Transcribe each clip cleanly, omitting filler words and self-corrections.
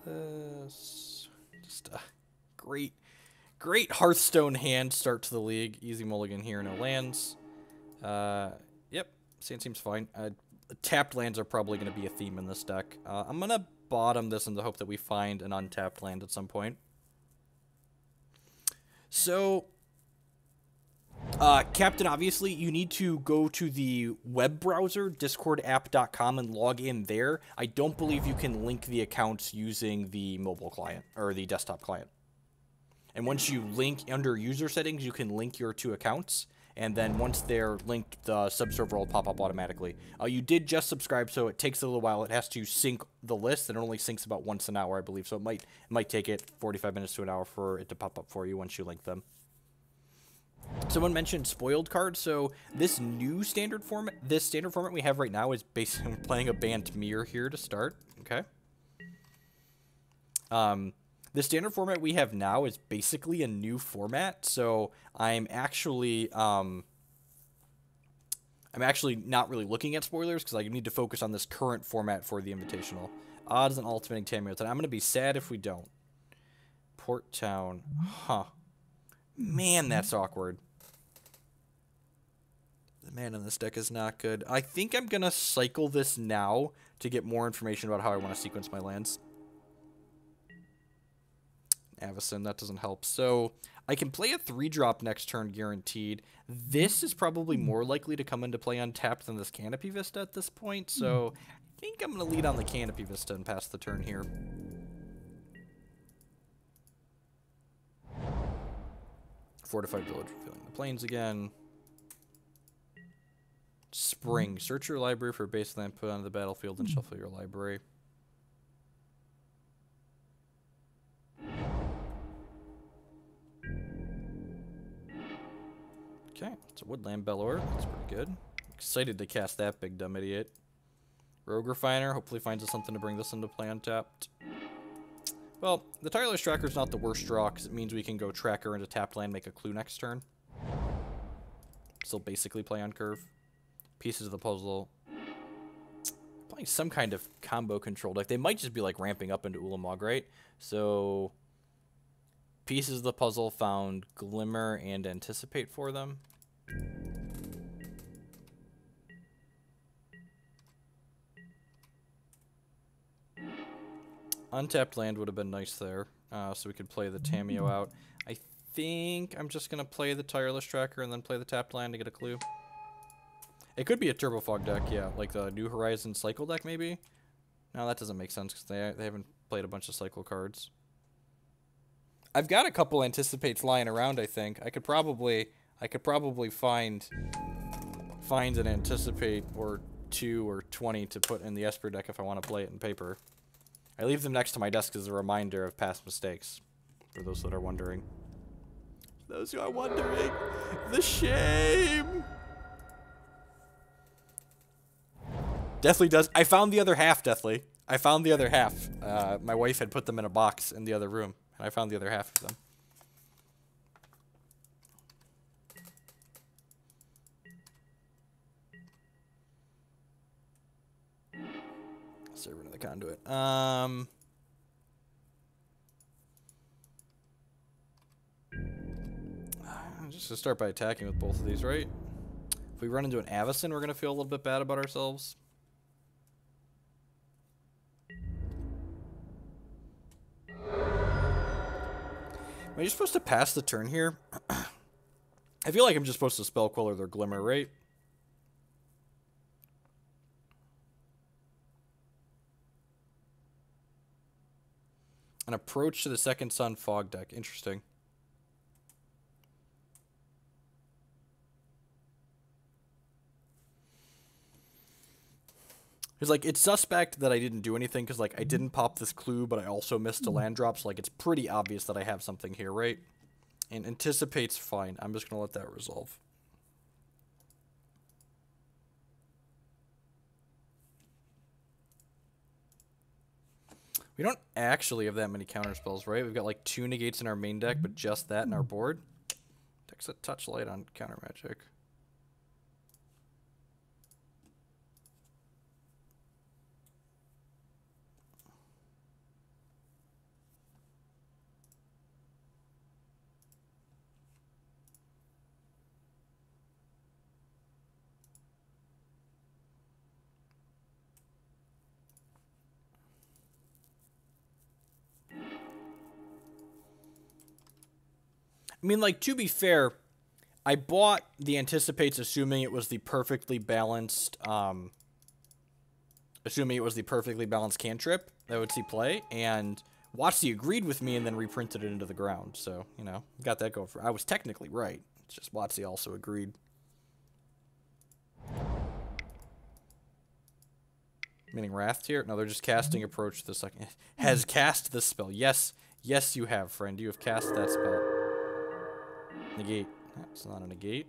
this. Just a great Hearthstone hand start to the league. Easy mulligan here, no lands. Yep, seems fine. Tapped lands are probably going to be a theme in this deck. I'm going to bottom this in the hope that we find an untapped land at some point. So, Captain, obviously, you need to go to the web browser, discordapp.com, and log in there. I don't believe you can link the accounts using the mobile client, or the desktop client. And once you link under user settings, you can link your two accounts. And then once they're linked, the subserver will pop up automatically. You did just subscribe, so it takes a little while. It has to sync the list, and it only syncs about once an hour, I believe. So it might take it 45 minutes to an hour for it to pop up for you once you link them. Someone mentioned spoiled cards. So this standard format we have right now is basically playing a Bant mirror here to start. Okay. The standard format we have now is basically a new format, so I'm actually not really looking at spoilers because I need to focus on this current format for the Invitational. Odds and ultimating Tamiyo. I'm going to be sad if we don't. Port Town. Huh. Man, that's awkward. The mana in this deck is not good. I think I'm going to cycle this now to get more information about how I want to sequence my lands. Avacyn, that doesn't help. So I can play a 3-drop next turn guaranteed. This is probably more likely to come into play untapped than this Canopy Vista at this point. So I think I'm going to lead on the Canopy Vista and pass the turn here. Fortified Village, revealing the plains again. Spring. Search your library for a base land, put it onto the battlefield, and shuffle your library. Okay, it's a Woodland Wanderer. That's pretty good. Excited to cast that big dumb idiot. Rogue Refiner hopefully finds us something to bring this into play untapped. Well, the Tireless Tracker is not the worst draw because it means we can go Tracker into tapped land, make a clue next turn. Still basically play on curve. Pieces of the puzzle. Playing some kind of combo control deck. They might just be like ramping up into Ulamog, right? So pieces of the puzzle found Glimmer and Anticipate for them. Untapped land would have been nice there, so we could play the Tamiyo out. I think I'm just going to play the Tireless Tracker and then play the tapped land to get a clue. It could be a Turbo Fog deck, yeah, like the New Horizon Cycle deck maybe? No, that doesn't make sense because they haven't played a bunch of Cycle cards. I've got a couple Anticipates lying around, I think. I could probably find an Anticipate or 2 or 20 to put in the Esper deck if I want to play it in paper. I leave them next to my desk as a reminder of past mistakes, for those that are wondering. Those who are wondering, the shame! Deathly does. I found the other half, Deathly. I found the other half. My wife had put them in a box in the other room, and I found the other half of them. Servant of the Conduit. Just to start by attacking with both of these, right? If we run into an Avacyn, we're going to feel a little bit bad about ourselves. Am I just supposed to pass the turn here? I feel like I'm just supposed to Spell Queller their Glimmer, right? An approach to the Second Sun Fog deck. Interesting. It's like, it's suspect that I didn't do anything because, like, I didn't pop this clue, but I also missed a land drop. So, like, it's pretty obvious that I have something here, right? And Anticipate's fine. I'm just going to let that resolve. We don't actually have that many counter spells, right? We've got, like, 2 negates in our main deck, but just that in our board. Deck's a touch light on counter magic. I mean, like, to be fair, I bought the Anticipates assuming it was the perfectly balanced, cantrip that would see play, and WotC agreed with me and then reprinted it into the ground, so, you know, got that going for I was technically right. It's just WotC also agreed. Meaning Wrath here? No, they're just casting Approach the second. Has cast this spell. Yes, yes you have, friend. You have cast that spell. Negate. That's not a negate.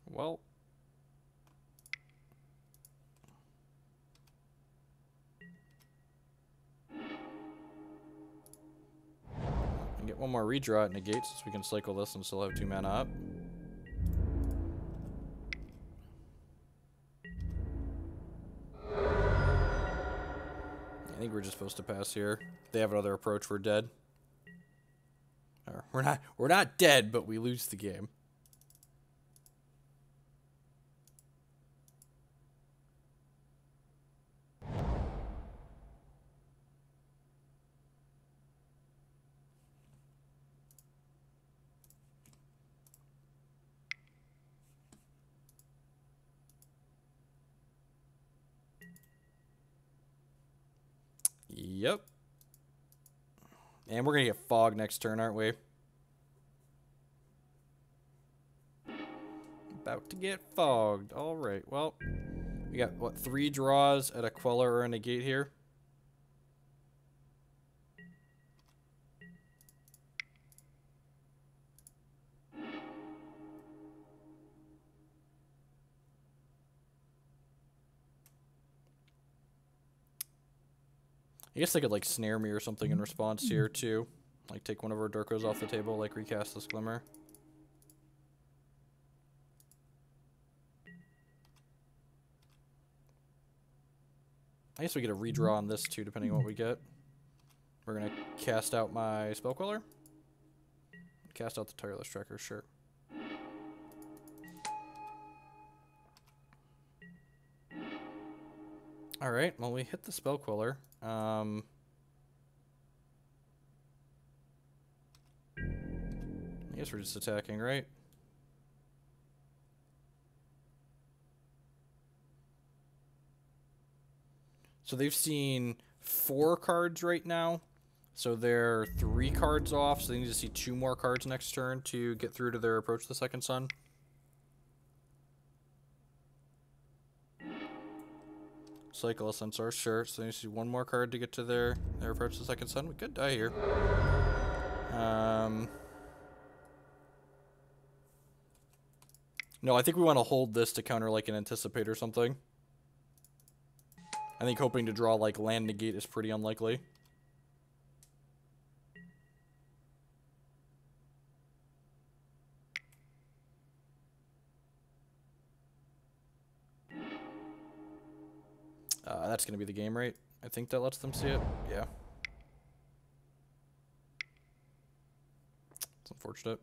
Well. Get one more redraw at Negate since we can cycle this and still have 2 mana up. I think we're just supposed to pass here. If they have another approach, we're dead. Or we're not dead, but we lose the game. Yep. And we're going to get Fog next turn, aren't we? About to get fogged. All right. Well, we got, what, 3 draws at a Queller or a Negate here? I guess they could, like, snare me or something in response here, too. Like, take one of our Durkos off the table, like, recast this Glimmer. I guess we get a redraw on this, too, depending on what we get. We're going to cast out my Spell Queller. Cast out the Tireless Tracker, sure. Alright, well, we hit the Spell Queller. I guess we're just attacking, right? So they've seen 4 cards right now. So they're 3 cards off, so they need to see 2 more cards next turn to get through to their Approach to the Second Sun. Cycle a Centaur, sure. So they need to see 1 more card to get to their Approach to the Second Sun. We could die here. No, I think we want to hold this to counter like an Anticipate or something. I think hoping to draw like land Negate is pretty unlikely. That's going to be the game, right? I think that lets them see it. Yeah. It's unfortunate.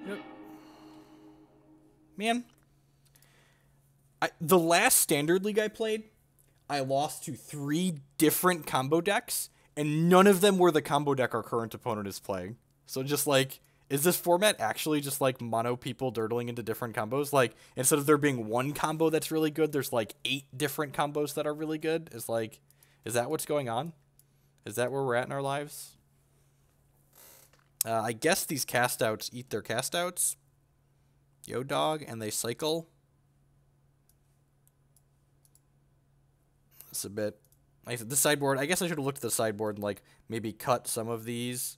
Yep. Man. The last Standard League I played, I lost to 3 different combo decks, and none of them were the combo deck our current opponent is playing. So just like, is this format actually just like mono people dirtling into different combos? Like, instead of there being 1 combo that's really good, there's like 8 different combos that are really good? Is that what's going on? Is that where we're at in our lives? I guess these cast-outs eat their cast-outs. Yo dog, and they cycle. It's a bit... The sideboard, I guess I should have looked at the sideboard and like maybe cut some of these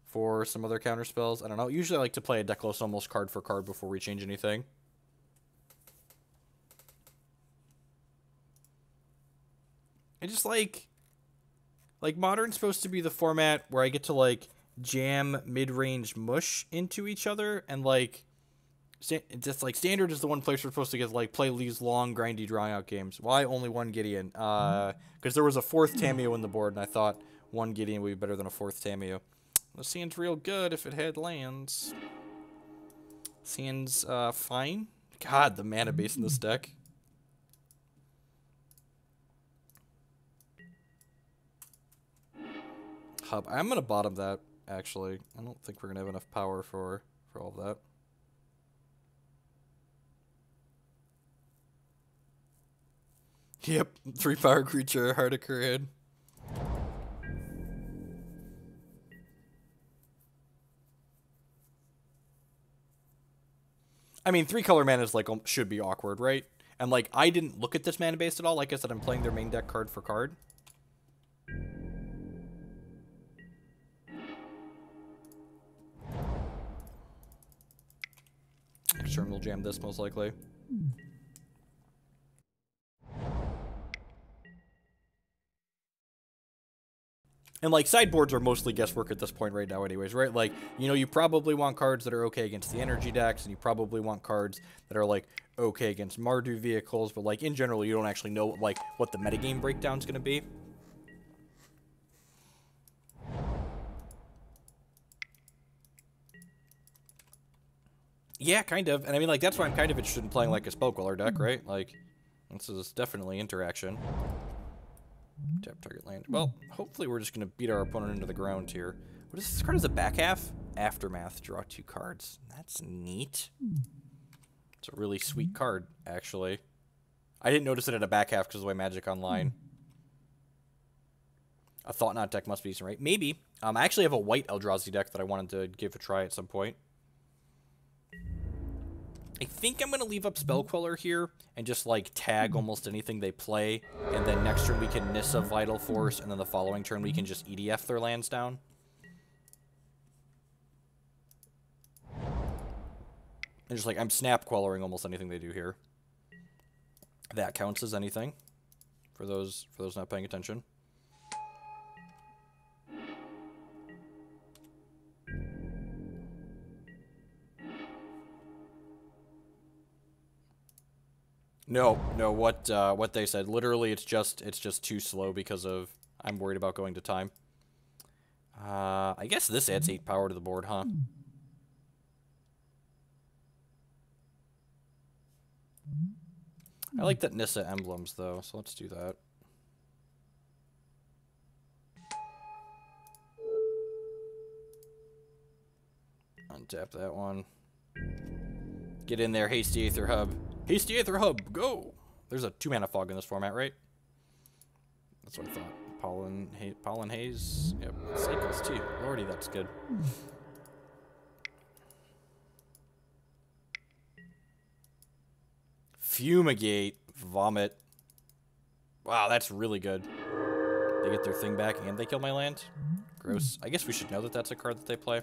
for some other counter spells. I don't know. Usually I like to play a Declos almost card for card before we change anything. I just like Modern's supposed to be the format where I get to like jam mid-range mush into each other, and like just like Standard is the one place we're supposed to get like play these long grindy drawing out games. Why only 1 Gideon? Because there was a 4th Tamiyo in the board, and I thought 1 Gideon would be better than a 4th Tamiyo. The seems real good if it had lands. Seems fine God, the mana base in this deck. Hub. I'm going to bottom that, actually. I don't think we're going to have enough power for all of that. Yep, 3 power creature, Heart of Courage. I mean, 3 color mana is like should be awkward, right? And like I didn't look at this mana base at all. Like I said, I'm playing their main deck card for card. External will jam this most likely. And, like, sideboards are mostly guesswork at this point right now anyways, right? Like, you know, you probably want cards that are okay against the energy decks, and you probably want cards that are, like, okay against Mardu vehicles, but, like, in general, you don't actually know, like, what the metagame breakdown's gonna be. Yeah, kind of. And, I mean, like, that's why I'm kind of interested in playing, like, a Spell Queller deck, right? Like, this is definitely interaction. Tap target land. Well, hopefully we're just going to beat our opponent into the ground here. What is this card? Is a back half? Aftermath. Draw 2 cards. That's neat. It's a really sweet card, actually. I didn't notice it at a back half because of the way Magic Online. A Thought Knot deck must be decent, right? Maybe. I actually have a white Eldrazi deck that I wanted to give a try at some point. I think I'm going to leave up Spell Queller here and just, like, tag almost anything they play. And then next turn we can Nissa Vital Force, and then the following turn we can just EDF their lands down. And just, like, I'm Snap Quellering almost anything they do here. That counts as anything for those not paying attention. No, what they said. Literally, it's just too slow because of I'm worried about going to time. I guess this adds 8 power to the board, huh? I like that Nissa emblems though, so let's do that. Untap that one. Get in there, Hasty Aether Hub. Hasty Aether Hub, go! There's a 2-mana fog in this format, right? That's what I thought. Pollen Haze. Yep, cycles too. Lordy, that's good. Fumigate. Vomit. Wow, that's really good. They get their thing back and they kill my land. Gross. I guess we should know that that's a card that they play.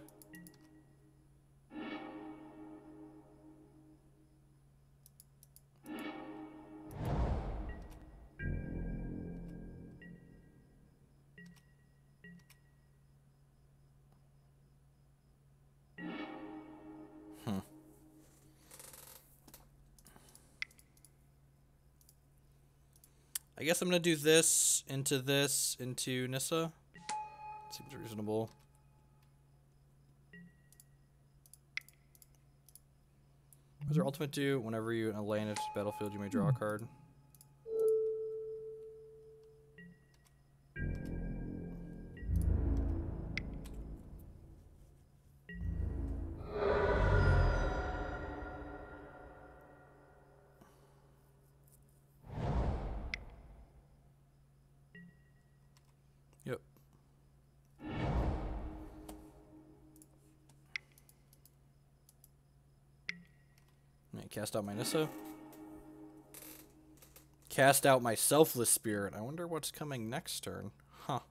I guess I'm going to do this, into Nissa. Seems reasonable. What does your ultimate do? Whenever you in a land of battlefield, you may draw a card. Yep. Alright, cast out my Nissa. Cast out my Selfless Spirit. I wonder what's coming next turn. Huh.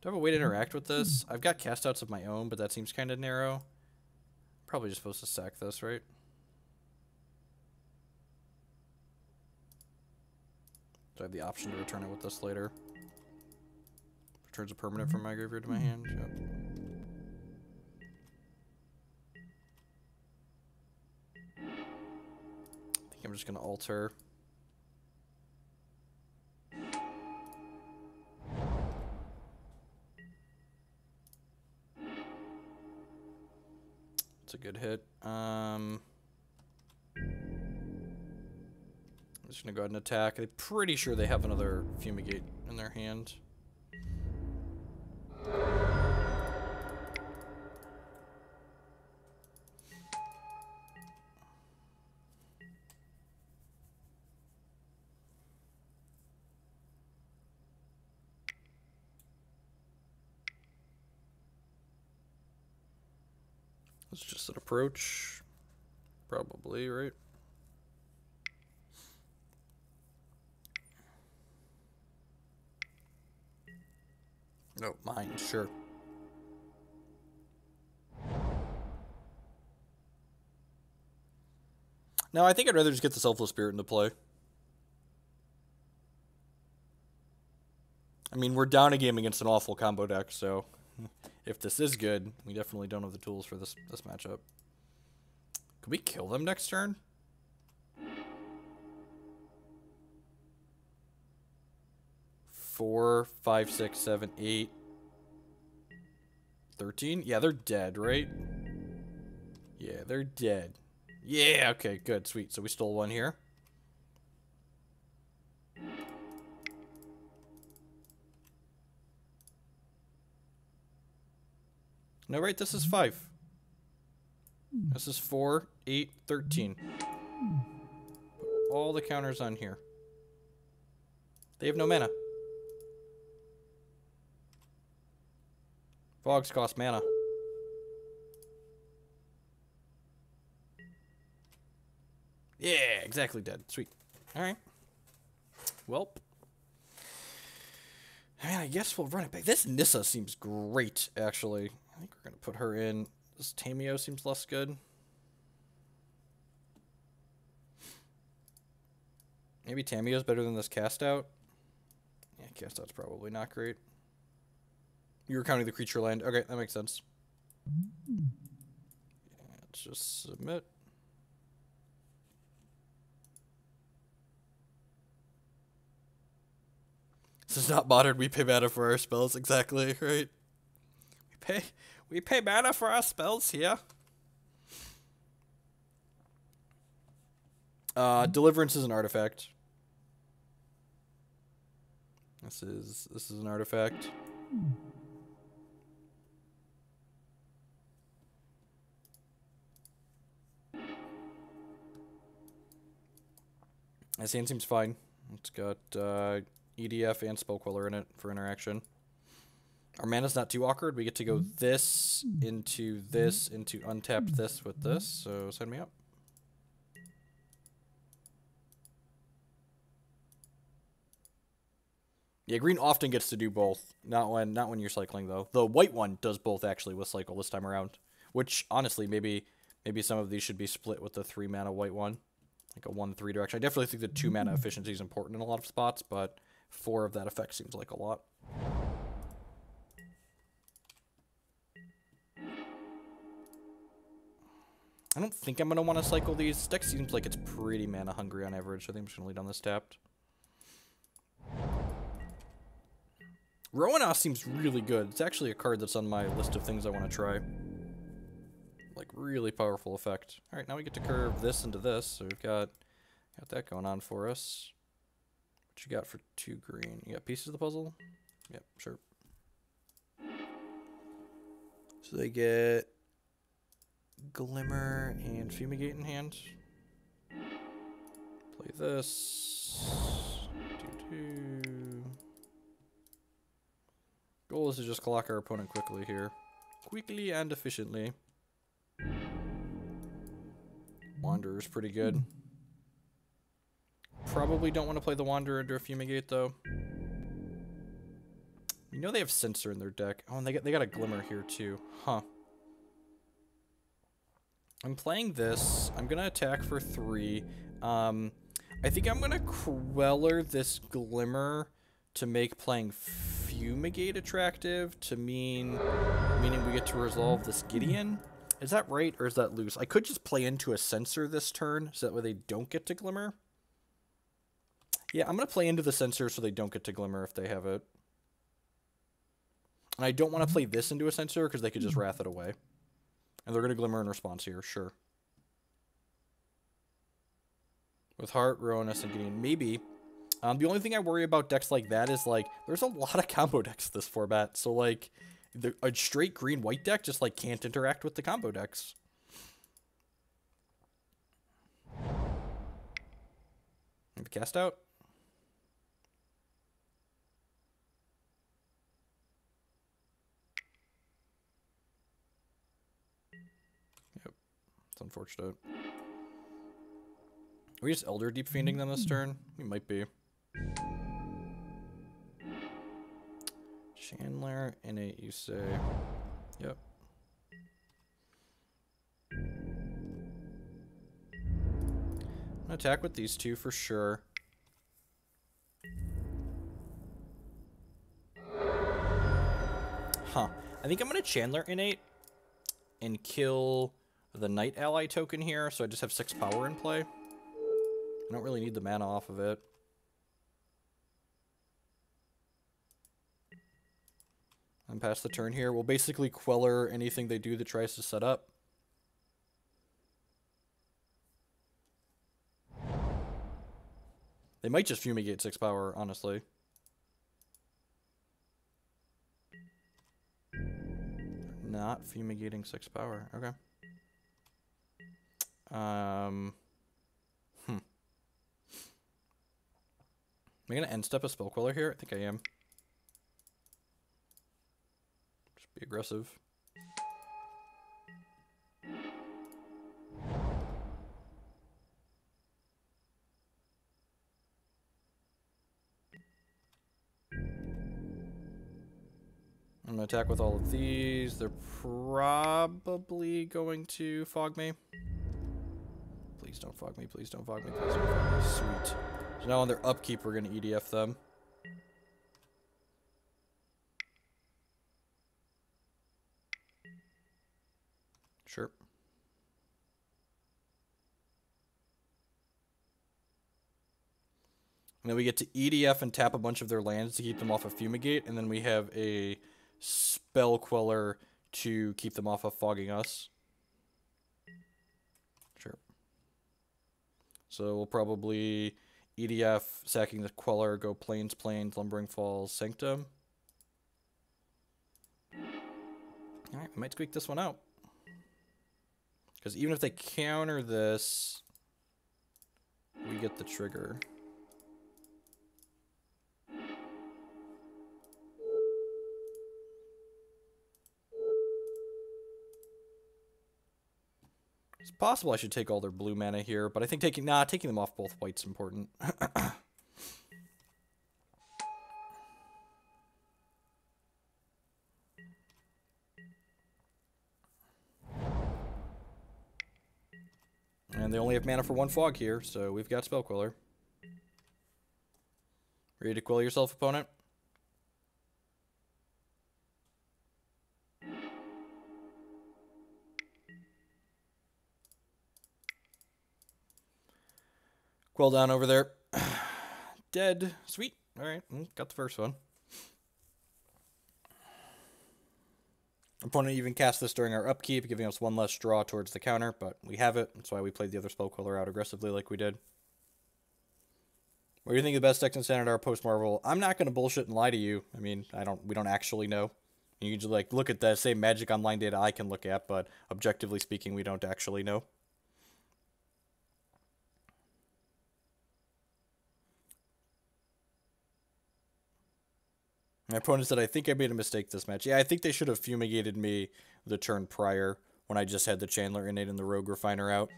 Do I have a way to interact with this? I've got cast outs of my own, but that seems kind of narrow. Probably just supposed to sack this, right? Do I have the option to return it with this later? Returns a permanent from my graveyard to my hand. Yep. I think I'm just going to alter. It's a good hit. Just gonna go ahead and attack. I'm pretty sure they have another Fumigate in their hand. It's just an approach. Probably, right? No, mine, sure. No, I think I'd rather just get the Selfless Spirit into play. I mean, we're down a game against an awful combo deck, so if this is good, we definitely don't have the tools for this matchup. Could we kill them next turn? Four, 5, 6, 7, 8, 13? Yeah, they're dead, right? Yeah, they're dead. Yeah, okay, good, sweet. So we stole one here. No, right, this is 5. This is 4, 8, 13. Put all the counters on here. They have no mana. Fogs cost mana. Yeah, exactly dead. Sweet. Alright. Welp. I mean, I guess we'll run it back. This Nissa seems great, actually. I think we're going to put her in. This Tamiyo seems less good. Maybe Tamiyo's better than this Cast Out. Yeah, Cast Out's probably not great. You were counting the creature land. Okay, that makes sense. Yeah, let's just submit. This is not modern. We pay mana for our spells. Exactly, right? We pay mana for our spells here. Deliverance is an artifact. This is an artifact. This hand seems fine. It's got EDF and Spell Queller in it for interaction. Our mana's not too awkward. We get to go this into untap this with this. So send me up. Yeah, green often gets to do both. Not when you're cycling though. The white one does both actually with cycle this time around. Which honestly, maybe some of these should be split with the 3 mana white one. Like a 1/3 direction. I definitely think the 2 mana efficiency is important in a lot of spots, but 4 of that effect seems like a lot. I don't think I'm going to want to cycle these. This deck seems like it's pretty mana hungry on average, so I think I'm just going to lead on this tapped. Roanoff seems really good. It's actually a card that's on my list of things I want to try. Like, really powerful effect. Alright, now we get to curve this into this, so we've got that going on for us. What you got for 2 green? You got pieces of the puzzle? Yep, sure. So they get Glimmer and Fumigate in hand. Play this. Goal is to just clock our opponent quickly here. Quickly and efficiently. Wanderer's pretty good. Probably don't want to play the Wanderer into a Fumigate though. You know they have Censor in their deck. Oh, and they got a Glimmer here too. Huh. I'm playing this. I'm gonna attack for 3. I think I'm gonna Queller this Glimmer to make playing Fumigate attractive, to meaning we get to resolve this Gideon. Is that right, or is that loose? I could just play into a Censor this turn, so that way they don't get to Glimmer. Yeah, I'm going to play into the Censor so they don't get to Glimmer if they have it. And I don't want to play this into a Censor, because they could just Wrath it away. And they're going to Glimmer in response here, sure. With Heart, Rowanus, and Gideon. Maybe. The only thing I worry about decks like that is, like, there's a lot of combo decks this format. So, like, a straight green-white deck just, like, can't interact with the combo decks. Have cast out. Yep. It's unfortunate. Are we just Elder Deep-Fiending them this turn? We might be. Chandler, Innate, you say. Yep. I'm gonna attack with these two for sure. Huh. I think I'm gonna Chandler Innate and kill the Knight ally token here, so I just have 6 power in play. I don't really need the mana off of it. I'm past the turn here. We'll basically Queller anything they do that tries to set up. They might just Fumigate 6 power, honestly. Not Fumigating 6 power. Okay. Am I going to end step a Spell Queller here? I think I am. Just be aggressive. I'm going to attack with all of these. They're probably going to fog me. Please don't fog me, please don't fog me, please don't fog me. Sweet. So now on their upkeep, we're going to EDF them. Sure. And then we get to EDF and tap a bunch of their lands to keep them off of Fumigate, and then we have a Spell Queller to keep them off of fogging us. Sure. So we'll probably EDF, sacking the Queller, go Plains, Lumbering Falls, Sanctum. Alright, we might squeak this one out. Because even if they counter this, we get the trigger. It's possible I should take all their blue mana here, but I think taking them off both white's important. And they only have mana for 1 fog here, so we've got Spell Queller. Ready to quill yourself, opponent? Quill down over there. Dead. Sweet. Alright, got the first one. Opponent even cast this during our upkeep, giving us 1 less draw towards the counter, but we have it. That's why we played the other Spell Queller out aggressively like we did. What do you think the best decks in Standard are post-Marvel? I'm not going to bullshit and lie to you. I mean, we don't actually know. You can just like look at the same Magic Online data I can look at, but objectively speaking, we don't actually know. My opponent said, I think I made a mistake this match. Yeah, I think they should have fumigated me the turn prior when I just had the Chandler Innate and the Rogue Refiner out.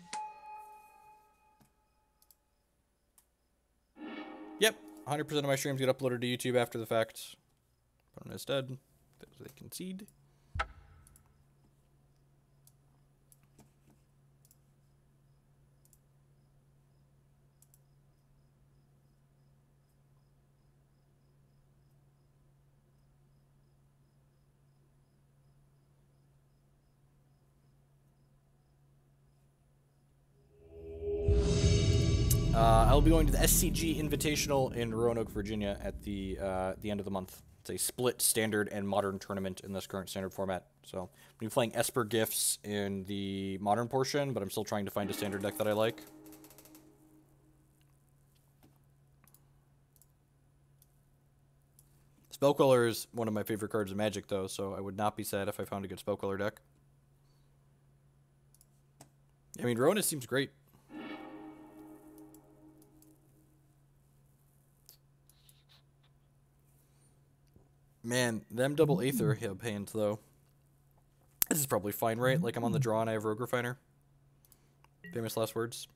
Yep, 100% of my streams get uploaded to YouTube after the fact. Opponent is dead. They concede. I'll be going to the SCG Invitational in Roanoke, Virginia at the end of the month. It's a split Standard and Modern tournament in this current Standard format. So I'm going to be playing Esper Gifts in the Modern portion, but I'm still trying to find a Standard deck that I like. Spell Queller is one of my favorite cards in Magic, though, so I would not be sad if I found a good Spell Queller deck. I mean, Rona seems great. Man, them double Aether Hub hands, though. This is probably fine, right? Like, I'm on the draw and I have Rogue Refiner. Famous last words.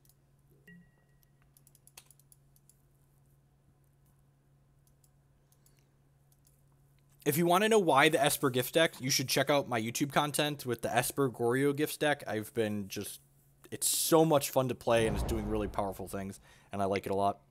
If you want to know why the Esper gift deck, you should check out my YouTube content with the Esper Goryo gift deck. I've been just... It's so much fun to play, and it's doing really powerful things, and I like it a lot.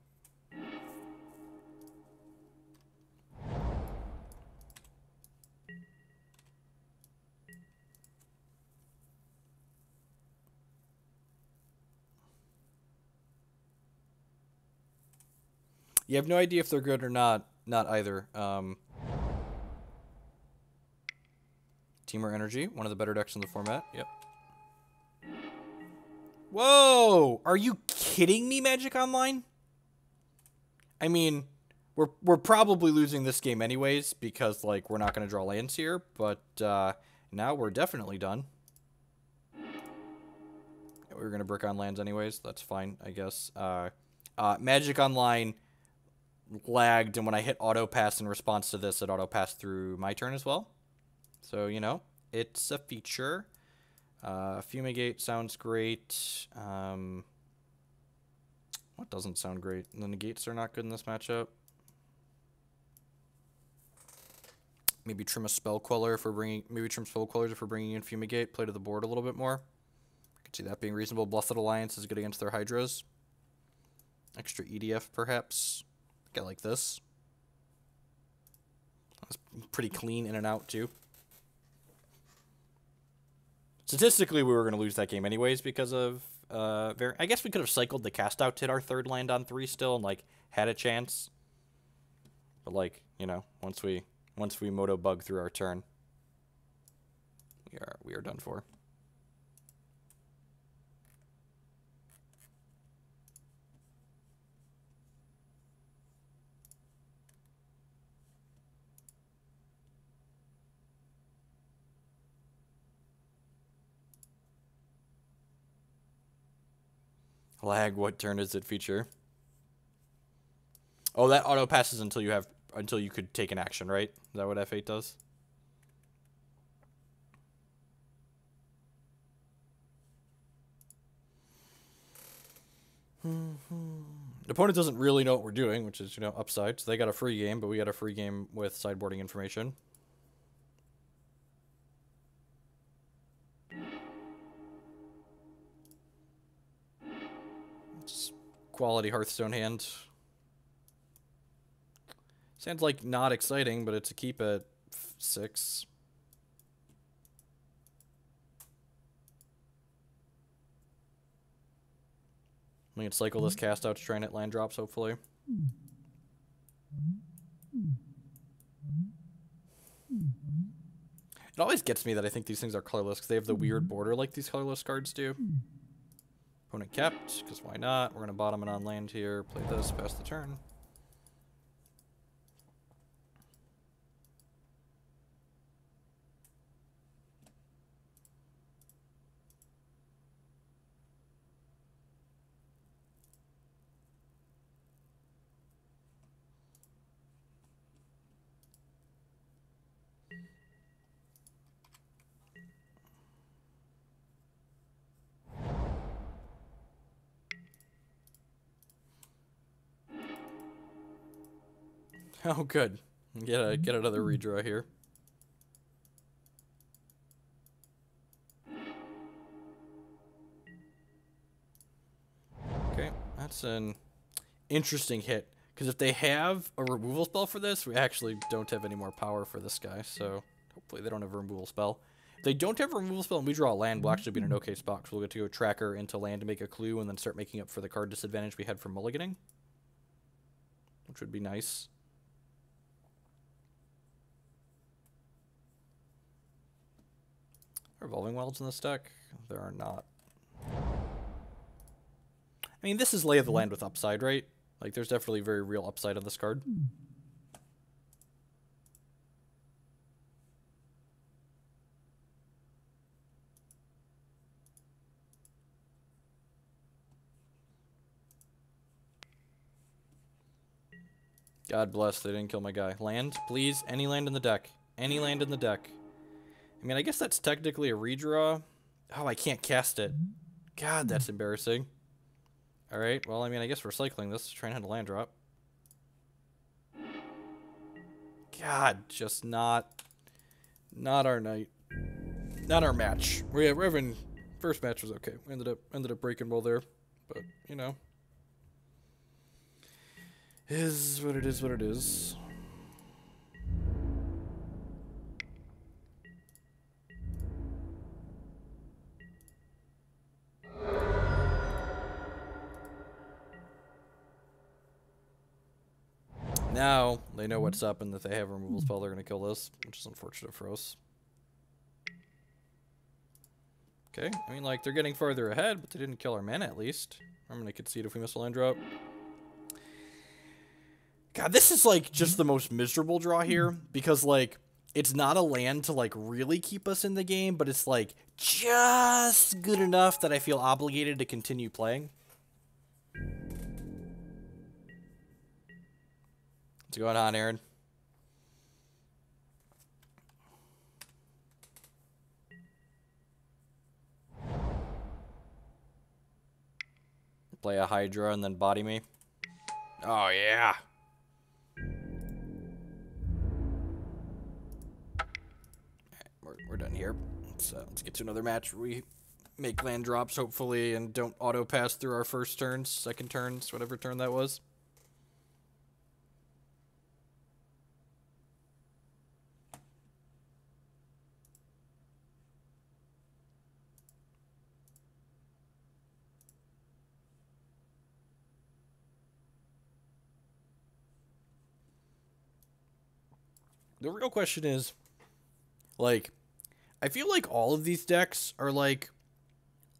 You have no idea if they're good or not. Not either. Teamer Energy, one of the better decks in the format. Yep. Whoa! Are you kidding me, Magic Online? I mean, we're probably losing this game anyways because, like, we're not going to draw lands here, but now we're definitely done. We're going to brick on lands anyways. That's fine, I guess. Magic Online lagged, and when I hit auto pass in response to this, it auto passed through my turn as well. So, you know, it's a feature. Fumigate sounds great. What doesn't sound great? The negates are not good in this matchup. Maybe trim a Spell Queller if we're bringing... Maybe trim Spell Quellers if we're bringing in Fumigate. Play to the board a little bit more. I could see that being reasonable. Blessed Alliance is good against their Hydras. Extra EDF, perhaps. Get like this. That's pretty clean in and out, too. Statistically, we were going to lose that game anyways because of... I guess we could have cycled the cast out to hit our third land on 3 still and, like, had a chance. But, like, you know, once we moto bug through our turn, we are done for. Lag, what turn does it feature? Oh, that auto passes until you could take an action, right? Is that what F8 does? The opponent doesn't really know what we're doing, which is, you know, upside. So they got a free game, but we got a free game with sideboarding information. Quality Hearthstone hand. Sounds like not exciting, but it's a keep at 6. We can cycle this cast out to try and hit land drops, hopefully. It always gets me that I think these things are colorless because they have the weird border like these colorless cards do. Opponent kept, because why not? We're going to bottom it on land here. Play this, pass the turn. Oh, good. Get another redraw here. Okay, that's an interesting hit. Because if they have a removal spell for this, we actually don't have any more power for this guy. So hopefully they don't have a removal spell. If they don't have a removal spell and we draw a land, we'll actually be in an okay spot. Because we'll get to go tracker into land to make a clue and then start making up for the card disadvantage we had from mulliganing. Which would be nice. Revolving Wilds in this deck? There are not. I mean, this is Lay of the Land with upside, right? Like, there's definitely very real upside on this card. God bless, they didn't kill my guy. Land, please. Any land in the deck. Any land in the deck. I mean, I guess that's technically a redraw. Oh, I can't cast it. God, that's embarrassing. Alright, well, I mean, I guess we're cycling this. Trying to hit a land drop. God, just not our night. Not our match. We're having... First match was okay. We ended up breaking well there. But, you know. Is what it is what it is. Now they know what's up and that they have a removal spell, they're going to kill this, which is unfortunate for us. Okay, I mean, like, they're getting farther ahead, but they didn't kill our mana at least. I'm going to concede if we miss a land drop. God, this is, like, just the most miserable draw here, because, like, it's not a land to, like, really keep us in the game, but it's, like, just good enough that I feel obligated to continue playing. What's going on, Aaron? Play a Hydra and then body me. Oh, yeah. We're done here. Let's get to another match where we make land drops, hopefully, and don't auto-pass through our first turns, second turns, whatever turn that was. The real question is, like, I feel like all of these decks are, like,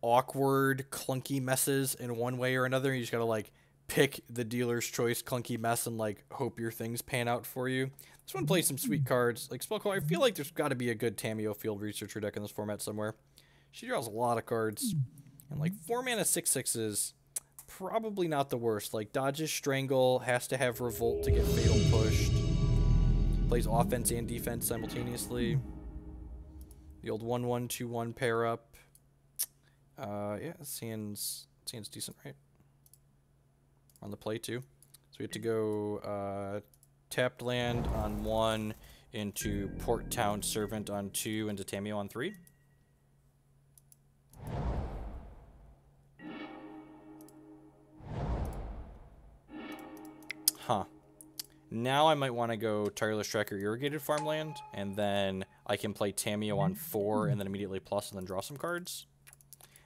awkward, clunky messes in one way or another. You just gotta, like, pick the dealer's choice clunky mess and, like, hope your things pan out for you. This one plays some sweet cards. Like, Spell Queller, I feel like there's gotta be a good Tamiyo Field Researcher deck in this format somewhere. She draws a lot of cards. And, like, 4 mana 6/6s, probably not the worst. Like, dodges Strangle, has to have Revolt to get Fatal pushed. Plays offense and defense simultaneously. The old 1/1, 2/1 pair up. Yeah, seems decent, right? On the play too. So we have to go tapped land on 1, into Port Town Servant on 2, into Tamiyo on 3. Huh. Now I might want to go Tireless Tracker, Irrigated Farmland, and then I can play Tamiyo on 4, and then immediately plus, and then draw some cards.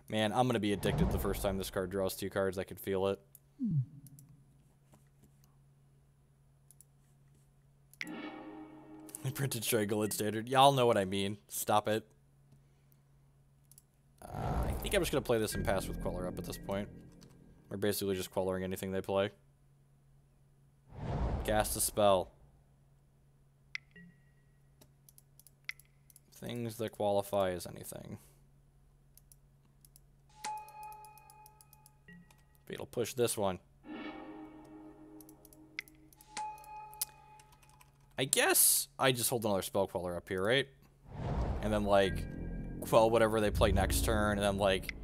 Man, I'm going to be addicted the first time this card draws 2 cards. I could feel it. Printed Strangle in Standard. Y'all know what I mean. Stop it. I think I'm just going to play this and pass with Queller up at this point. We're basically just Quellering anything they play. Cast a spell. Things that qualify as anything. Fatal push this one. I guess I just hold another Spell Queller up here, right? And then, like, quell whatever they play next turn, and then, like,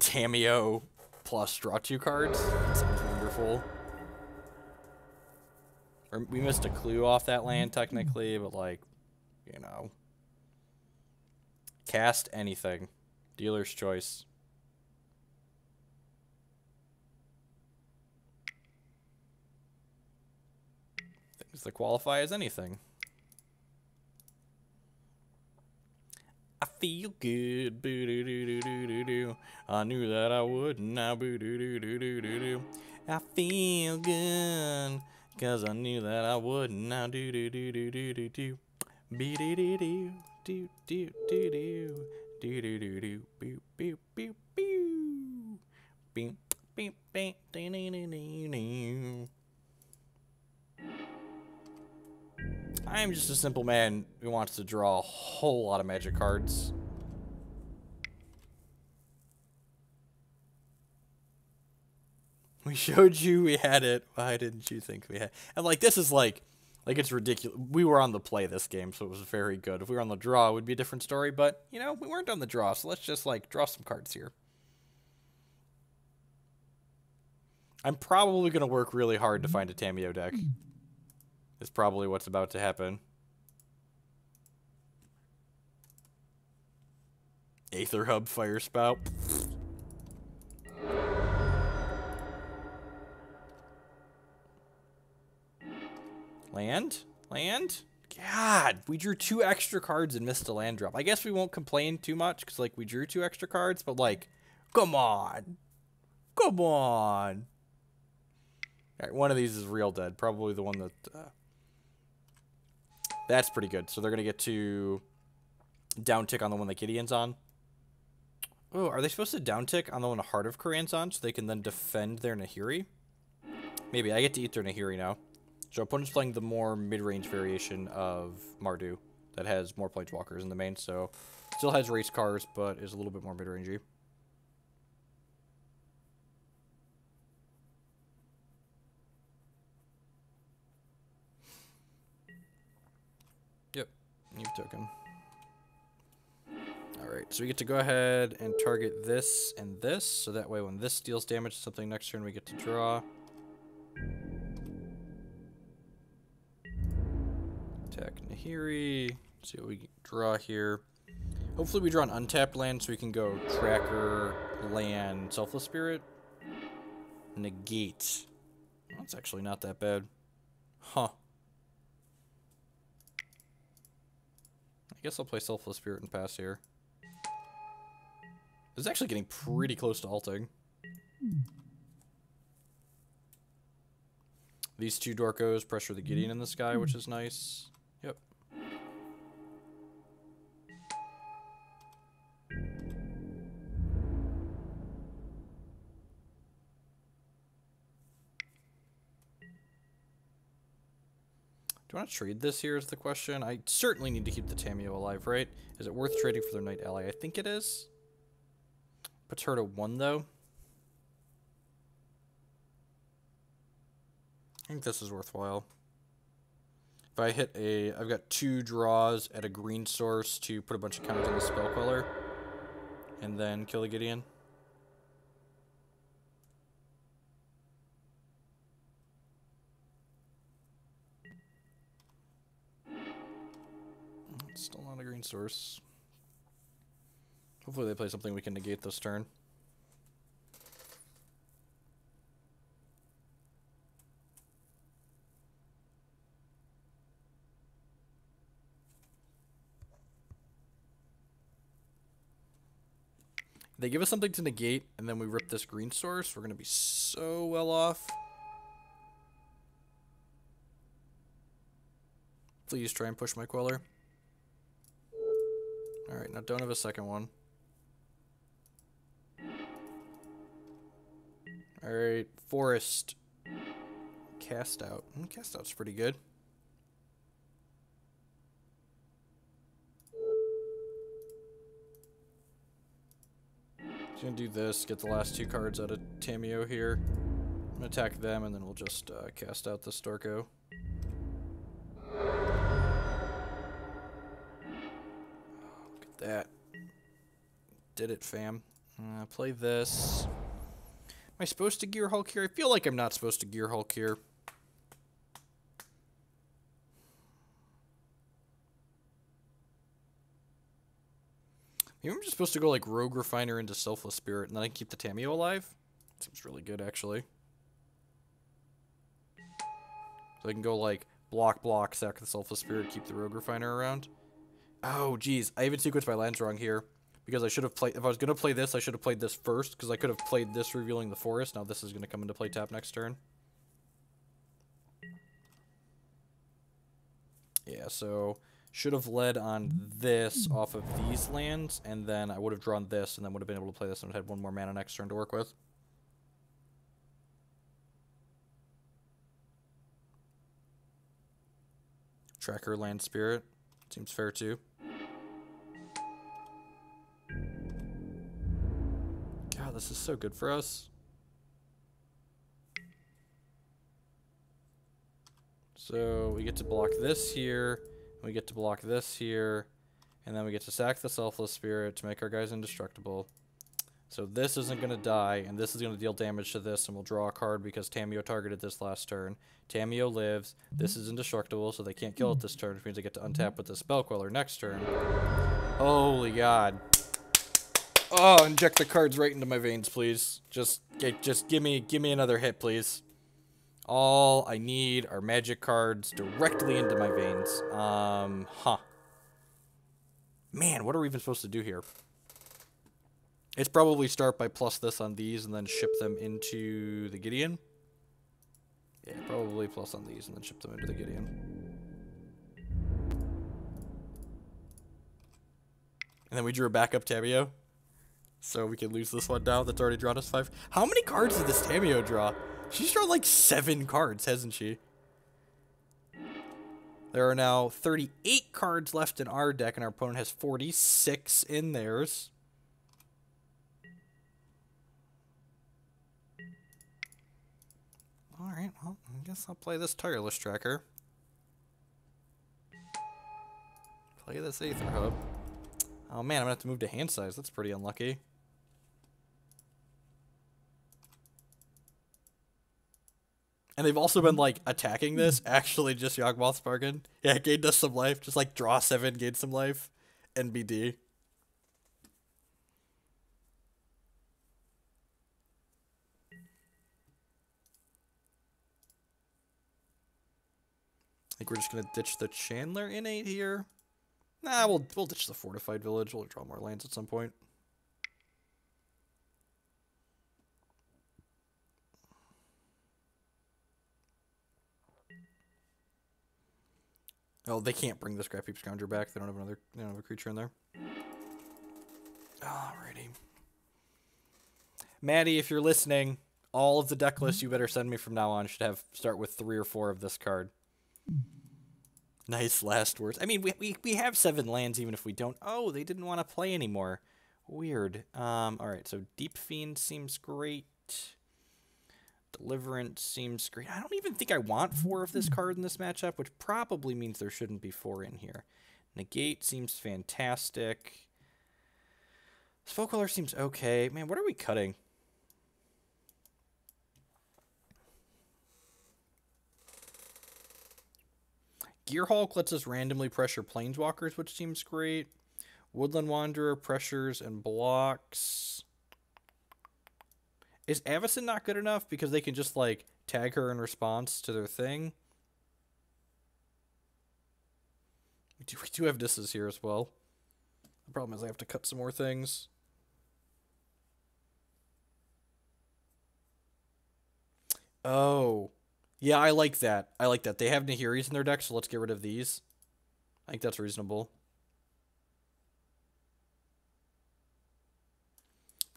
Tamiyo plus draw 2 cards. That sounds wonderful. Or we missed a clue off that land, technically, but, like, you know. Cast anything. Dealer's choice. Things that qualify as anything. I feel good. Boo-doo-doo-doo-doo-doo. I knew that I would. Now boo-doo-doo-doo-doo-doo. I feel good. Cause I knew that I would. Now do do do do do do do. Be do do do do do do do. Do do do do boo boo boo boo. Bing bing bing ding ding ding ding. I am just a simple man who wants to draw a whole lot of magic cards. We showed you we had it. Why didn't you think we had? And like this is like it's ridiculous. We were on the play this game, so it was very good. If we were on the draw, it would be a different story. But you know, we weren't on the draw, so let's just like draw some cards here. I'm probably gonna work really hard to find a Tamiyo deck. Is probably what's about to happen. Aether Hub, Fire Spout. Land? Land? God, we drew 2 extra cards and missed a land drop. I guess we won't complain too much because, like, we drew 2 extra cards, but, like, come on. Come on. All right, one of these is real dead. Probably the one that... that's pretty good. So they're going to get to down tick on the one that Gideon's on. Oh, are they supposed to down tick on the one Heart of Koran's on so they can then defend their Nahiri? Maybe. I get to eat their Nahiri now. So opponent's playing the more mid-range variation of Mardu that has more planeswalkers in the main, so still has race cars, but is a little bit more mid-rangey. Yep, new token. Alright, so we get to go ahead and target this and this, so that way when this deals damage to something next turn, we get to draw. Attack Nahiri. See what we draw here. Hopefully we draw an untapped land so we can go Tracker, land, Selfless Spirit. Negate. That's actually not that bad. Huh. I guess I'll play Selfless Spirit and pass here. This is actually getting pretty close to alting. These 2 Dorkos pressure the Gideon in the sky, which is nice. Yep. Do I want to trade this here is the question. I certainly need to keep the Tamiyo alive, right? Is it worth trading for their Knight Ally? I think it is. Puts her to 1, though. I think this is worthwhile. If I hit a... I've got 2 draws at a green source to put a bunch of counters on the Spell Queller. And then kill a Gideon. Still not a green source. Hopefully they play something we can negate this turn. They give us something to negate, and then we rip this green source. We're going to be so well off. Please try and push my Queller. Alright, now don't have a second one. Alright, Forest. Cast out. Cast out's pretty good. Just gonna do this, get the last 2 cards out of Tamiyo here. I'm gonna attack them, and then we'll just cast out this Dorko. Look at that. Did it, fam. Play this. Am I supposed to Gearhulk here? I feel like I'm not supposed to Gearhulk here. Maybe I'm just supposed to go like Rogue Refiner into Selfless Spirit and then I can keep the Tamiyo alive. Seems really good, actually. So I can go like block, sack the Selfless Spirit, keep the Rogue Refiner around. Oh, geez. I even sequenced my lands wrong here. Because I should have played... If I was going to play this, I should have played this first. Because I could have played this revealing the forest. Now this is going to come into play tap next turn. Yeah, so... Should have led on this off of these lands. And then I would have drawn this. And then would have been able to play this and had 1 more mana next turn to work with. Tracker, Land Spirit. Seems fair too. God, this is so good for us. So we get to block this here, we get to block this here, and then we get to sack the Selfless Spirit to make our guys indestructible. So this isn't going to die, and this is going to deal damage to this, and we'll draw a card because Tamiyo targeted this last turn. Tamiyo lives. This is indestructible, so they can't kill it this turn, which means they get to untap with the Spell Queller next turn. Holy God. Oh, inject the cards right into my veins, please. Just give me another hit, please. All I need are magic cards directly into my veins. Man, what are we even supposed to do here? It's probably start by plus this on these and then ship them into the Gideon. Yeah, probably plus on these and then ship them into the Gideon. And then we drew a backup Tamiyo. So we can lose this one now that's already drawn us 5. How many cards did this Tamiyo draw? She's drawn like 7 cards, hasn't she? There are now 38 cards left in our deck, and our opponent has 46 in theirs. Alright, well, I guess I'll play this Tireless Tracker. Play this Aether Hub. Oh man, I'm gonna have to move to hand size. That's pretty unlucky. And they've also been, like, attacking this. Actually, just Yawgmoth's Bargain. Yeah, gained us some life. Just, like, draw 7, gain some life. NBD. I think we're just going to ditch the Chandler Innate here. Nah, we'll ditch the Fortified Village. We'll draw more lands at some point. Oh, they can't bring the Scrap Heap Scrounger back. They don't have a creature in there. Alrighty. Maddie, if you're listening, all of the deck lists you better send me from now on should start with 3 or 4 of this card. Nice last words. I mean, we have 7 lands even if we don't. Oh, they didn't want to play anymore. Weird. Alright, so Deep-Fiend seems great. Deliverance seems great. I don't even think I want 4 of this card in this matchup, which probably means there shouldn't be 4 in here. Negate seems fantastic. Spell Queller seems okay. Man, what are we cutting? Gearhulk lets us randomly pressure Planeswalkers, which seems great. Woodland Wanderer pressures and blocks. Is Avacyn not good enough because they can just, like, tag her in response to their thing? We do have Nissa's here as well. The problem is I have to cut some more things. Oh. Yeah, I like that. I like that. They have Nahiris in their deck, so let's get rid of these. I think that's reasonable.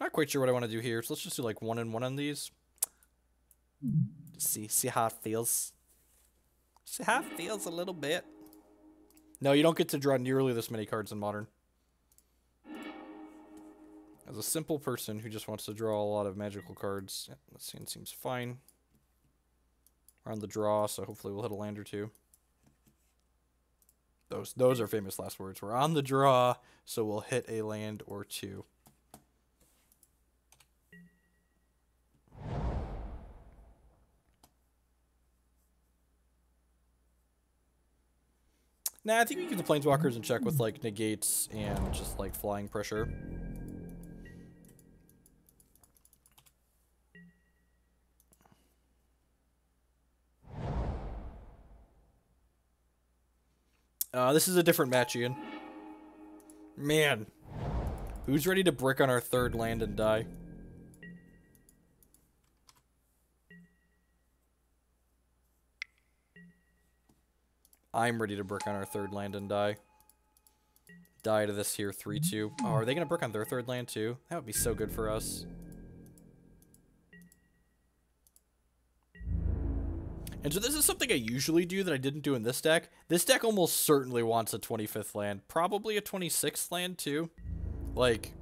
Not quite sure what I want to do here, so let's just do like 1 and 1 on these. Just see how it feels. See how it feels a little bit. No, you don't get to draw nearly this many cards in Modern. As a simple person who just wants to draw a lot of magical cards, yeah, this scene seems fine. We're on the draw, so hopefully we'll hit a land or 2. Those are famous last words. We're on the draw, so we'll hit a land or 2. Nah, I think we keep the Planeswalkers in check with, like, negates and just, like, flying pressure. This is a different match, Ian. Man. Who's ready to brick on our 3rd land and die? I'm ready to brick on our 3rd land and die. Die to this here 3-2. Oh, are they going to brick on their 3rd land too? That would be so good for us. And so this is something I usually do that I didn't do in this deck. This deck almost certainly wants a 25th land. Probably a 26th land too. Like,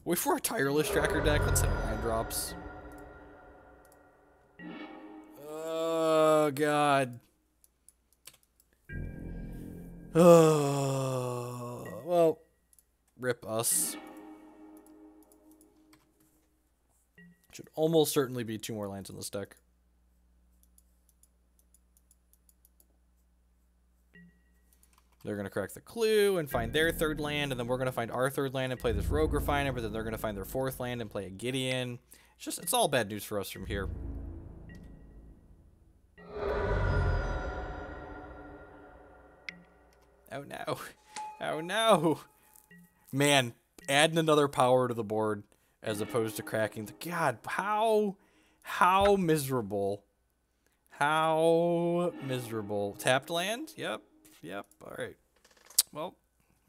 wait for a Tireless Tracker deck. Let's hit land drops. Oh, God. Well, rip us. Should almost certainly be 2 more lands in this deck. They're going to crack the clue and find their 3rd land, and then we're going to find our 3rd land and play this Rogue Refiner, but then they're going to find their 4th land and play a Gideon. It's all bad news for us from here. Oh no. Oh no. Man, adding another power to the board as opposed to cracking the... God, how miserable. How miserable. Tapped land? Yep. Yep. All right. Well,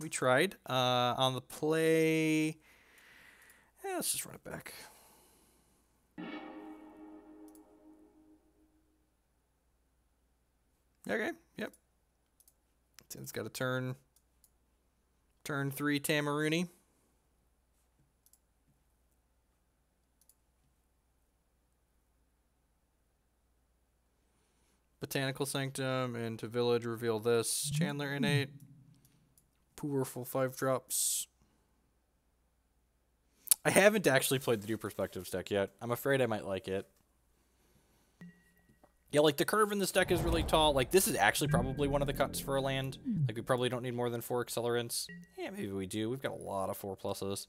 we tried. On the play... Yeah, let's just run it back. Okay. Yep. It's got a turn 3 Tamaruni. Botanical Sanctum into Village, reveal this. Chandler Innate. Powerful 5 drops. I haven't actually played the New Perspectives deck yet. I'm afraid I might like it. Yeah, like, the curve in this deck is really tall. Like, this is actually probably one of the cuts for a land. Like, we probably don't need more than 4 accelerants. Yeah, maybe we do. We've got a lot of 4+.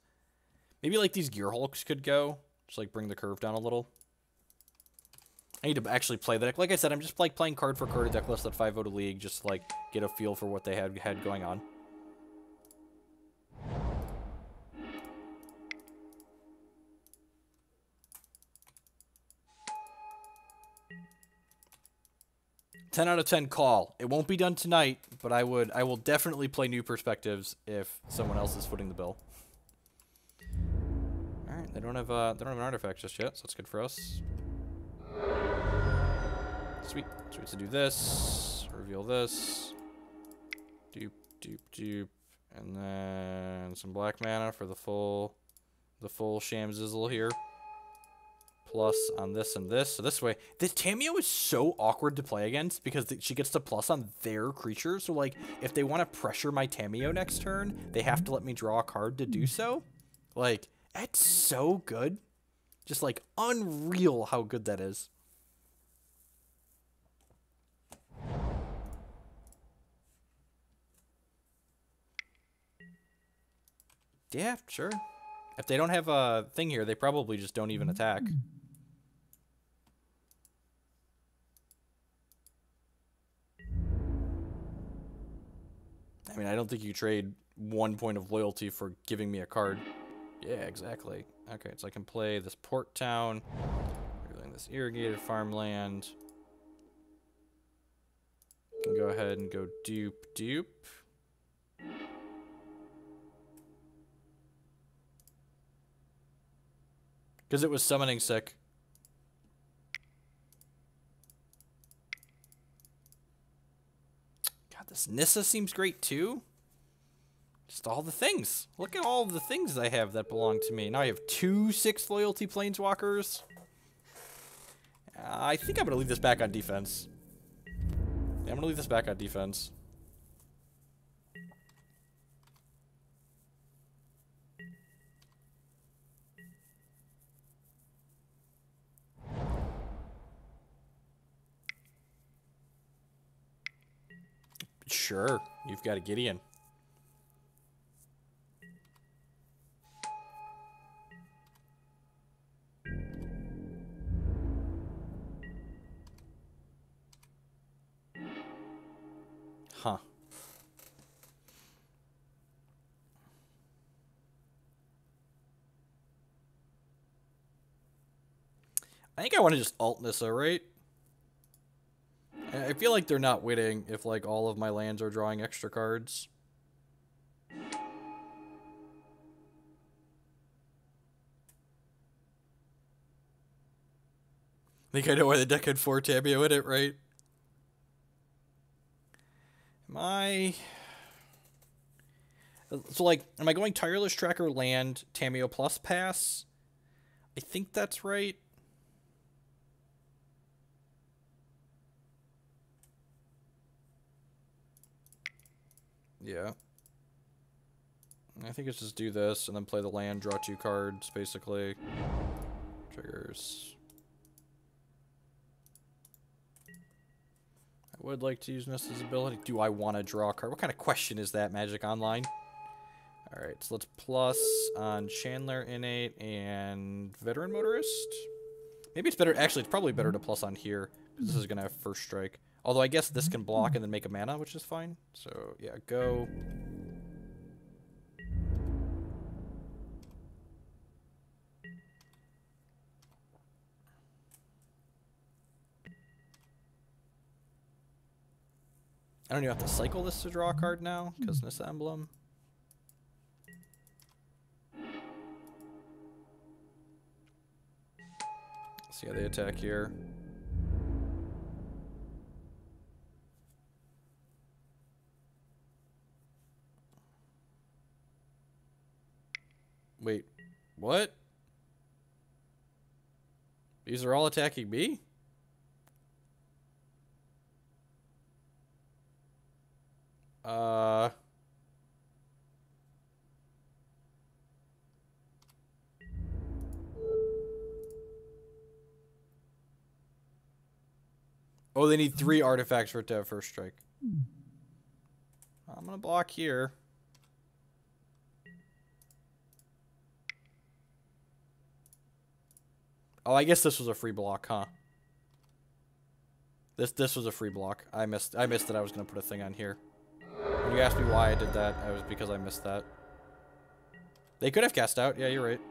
Maybe, like, these Gearhulks could go. Just, like, bring the curve down a little. I need to actually play the deck. Like I said, I'm just, like, playing card for card a deck list at 5-0 to League. Just, like, get a feel for what they had going on. $10 out of 10 call. It won't be done tonight, but I will definitely play New Perspectives if someone else is footing the bill. All right, they don't have an artifact just yet, so that's good for us. Sweet. So do this, reveal this, dupe, and then some black mana for the full Shamzizzle here. Plus on this and this. So this way, this Tamiyo is so awkward to play against because she gets to plus on their creature. So, like, if they want to pressure my Tamiyo next turn, they have to let me draw a card to do so. Like, that's so good. Just, like, unreal how good that is. Yeah, sure. If they don't have a thing here, they probably just don't even attack. I mean, I don't think you trade 1 point of loyalty for giving me a card. Yeah, exactly. Okay, so I can play this Port Town. We're doing this Irrigated Farmland. Can go ahead and go dupe. Because it was summoning sick. God, this Nissa seems great too. Just all the things. Look at all the things I have that belong to me. Now I have 2 6 loyalty planeswalkers. I think I'm going to leave this back on defense. Yeah, I'm going to leave this back on defense. Sure, you've got a Gideon. Huh. I think I want to just alt Nissa, right? I feel like they're not winning if, like, all of my lands are drawing extra cards. I think I know why the deck had 4 Tamiyo in it, right? So, like, am I going Tireless Tracker land, Tamiyo plus pass? I think that's right. Yeah. I think it's just do this and then play the land, draw 2 cards, basically. Triggers. I would like to use Nissa's ability. Do I want to draw a card? What kind of question is that, Magic Online? Alright, so let's plus on Chandler Innate and Veteran Motorist. Maybe it's better. Actually, it's probably better to plus on here, because this is going to have first strike. Although I guess this can block and then make a mana, which is fine. So, yeah, go. I don't even have to cycle this to draw a card now, because Nissa Emblem. See how they attack here. Wait, what? These are all attacking me? Oh, they need 3 artifacts for it to have first strike. I'm gonna block here. Oh, I guess this was a free block, huh? This was a free block. I missed that I was gonna put a thing on here. When you asked me why I did that, it was because I missed that. They could have cast out. Yeah, you're right.